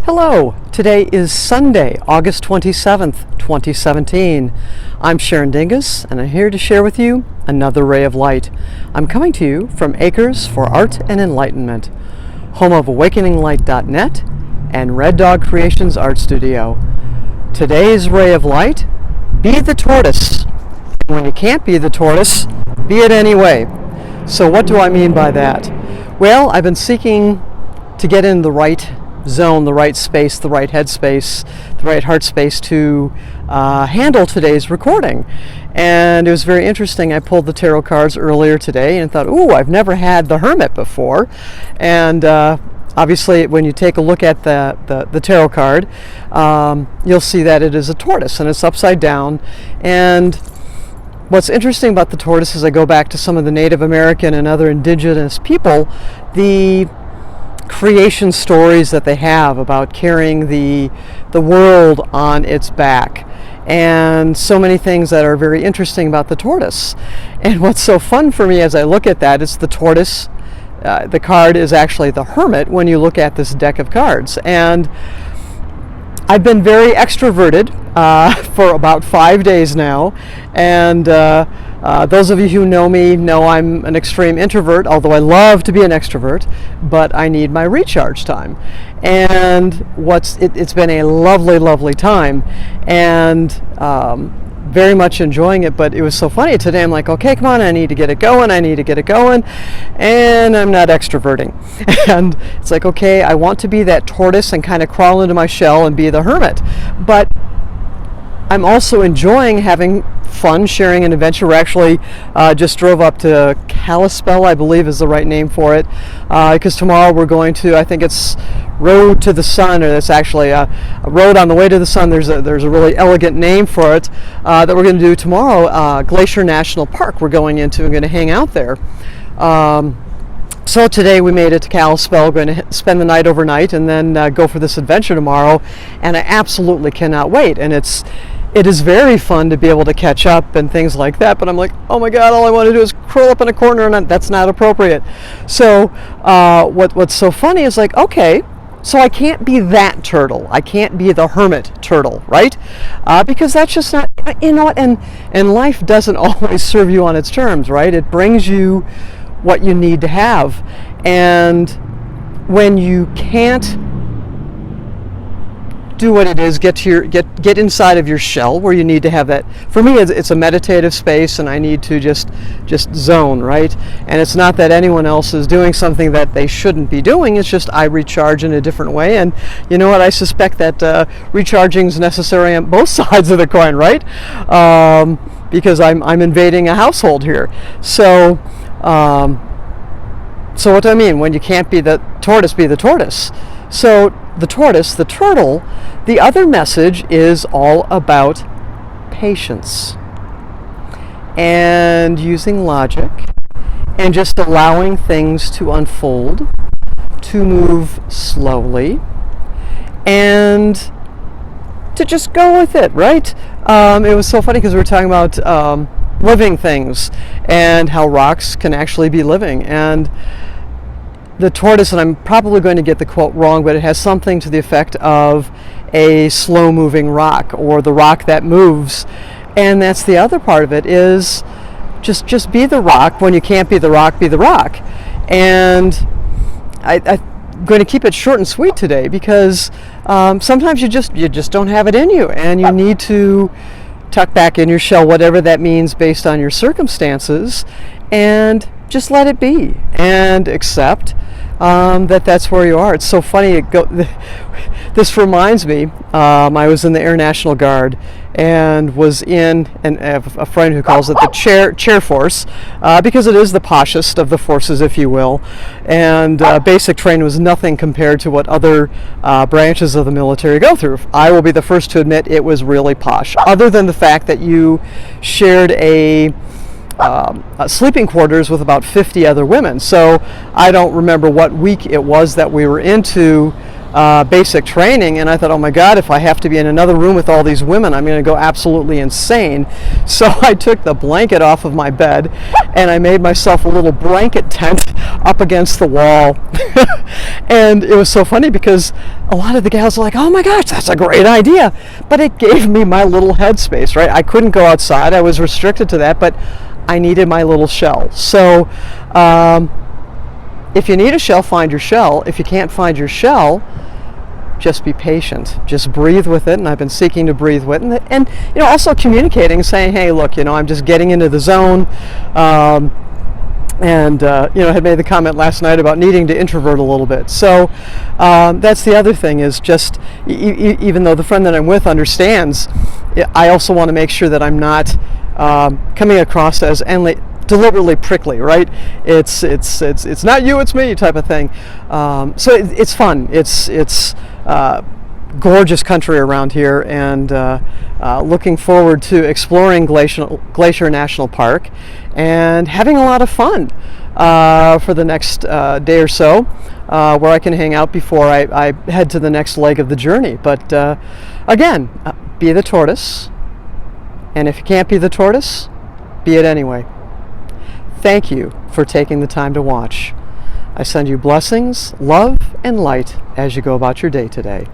Hello, today is Sunday, August 27th, 2017. I'm Sharon Dingus, and I'm here to share with you another ray of light. I'm coming to you from Acres for Art and Enlightenment, home of AwakeningLight.net and Red Dog Creations Art Studio. Today's ray of light, be the tortoise. When you can't be the tortoise, be it anyway. So what do I mean by that? Well, I've been seeking to get in the right zone, the right space, the right headspace, the right heart space to handle today's recording. And it was very interesting. I pulled the tarot cards earlier today and thought, ooh, I've never had the Hermit before. And obviously, when you take a look at the tarot card, you'll see that it is a tortoise and it's upside down. And what's interesting about the tortoise is I go back to some of the Native American and other indigenous people, the creation stories that they have about carrying the world on its back, and so many things that are very interesting about the tortoise. And what's so fun for me as I look at that is the tortoise, the card is actually the Hermit when you look at this deck of cards. And I've been very extroverted for about 5 days now, and those of you who know me know I'm an extreme introvert, although I love to be an extrovert, but I need my recharge time. And it's been a lovely, lovely time, and very much enjoying it. But it was so funny today. I'm like, okay, come on, I need to get it going, and I'm not extroverting. And it's like, okay, I want to be that tortoise and kind of crawl into my shell and be the hermit, but I'm also enjoying having fun, sharing an adventure. We actually just drove up to Kalispell, I believe is the right name for it, because tomorrow we're going to, I think it's Road to the Sun, or it's actually a road on the way to the sun. There's a really elegant name for it that we're going to do tomorrow. Glacier National Park we're going into and going to hang out there. So today we made it to Kalispell, going to spend the night overnight and then go for this adventure tomorrow, and I absolutely cannot wait. And it is very fun to be able to catch up and things like that, but I'm like, oh my God, all I want to do is curl up in a corner, and that's not appropriate. So what's so funny is like, okay, so I can't be that turtle. I can't be the hermit turtle, right? Because that's just not, you know what, and life doesn't always serve you on its terms, right? It brings you what you need to have. And when you can't do what it is, get inside of your shell where you need to have that. For me, it's a meditative space, and I need to just zone, right? And it's not that anyone else is doing something that they shouldn't be doing. It's just I recharge in a different way. And you know what? I suspect that recharging is necessary on both sides of the coin, right? Because I'm invading a household here. So what do I mean? When you can't be the tortoise, be the tortoise. So the tortoise, the turtle, the other message is all about patience and using logic and just allowing things to unfold, to move slowly, and to just go with it, right? It was so funny because we were talking about living things and how rocks can actually be living. And the tortoise, and I'm probably going to get the quote wrong, but it has something to the effect of a slow-moving rock, or the rock that moves. And that's the other part of it, is just be the rock. When you can't be the rock, be the rock. And I'm going to keep it short and sweet today, because sometimes you just don't have it in you, and you need to tuck back in your shell, whatever that means based on your circumstances, and just let it be and accept that's where you are. It's so funny. This reminds me, I was in the Air National Guard and was in, and I have a friend who calls it the chair force, because it is the poshest of the forces, if you will. And basic training was nothing compared to what other branches of the military go through. I will be the first to admit it was really posh, other than the fact that you shared a sleeping quarters with about 50 other women. So I don't remember what week it was that we were into basic training, and I thought, oh my God, if I have to be in another room with all these women, I'm going to go absolutely insane. So I took the blanket off of my bed and I made myself a little blanket tent up against the wall. And it was so funny because a lot of the gals were like, oh my gosh, that's a great idea. But it gave me my little headspace, right? I couldn't go outside. I was restricted to that, but I needed my little shell. So if you need a shell, find your shell. If you can't find your shell, just be patient. Just breathe with it, and I've been seeking to breathe with it. And also communicating, saying, hey, look, I'm just getting into the zone. I had made the comment last night about needing to introvert a little bit. So that's the other thing, is just even though the friend that I'm with understands, I also want to make sure that I'm not coming across as deliberately prickly, right? It's not you, it's me type of thing. So it's fun. It's gorgeous country around here, and looking forward to exploring Glacier National Park and having a lot of fun for the next day or so, where I can hang out before I head to the next leg of the journey. But again, be the tortoise, and if you can't be the tortoise, be it anyway. Thank you for taking the time to watch. I send you blessings, love, and light as you go about your day today.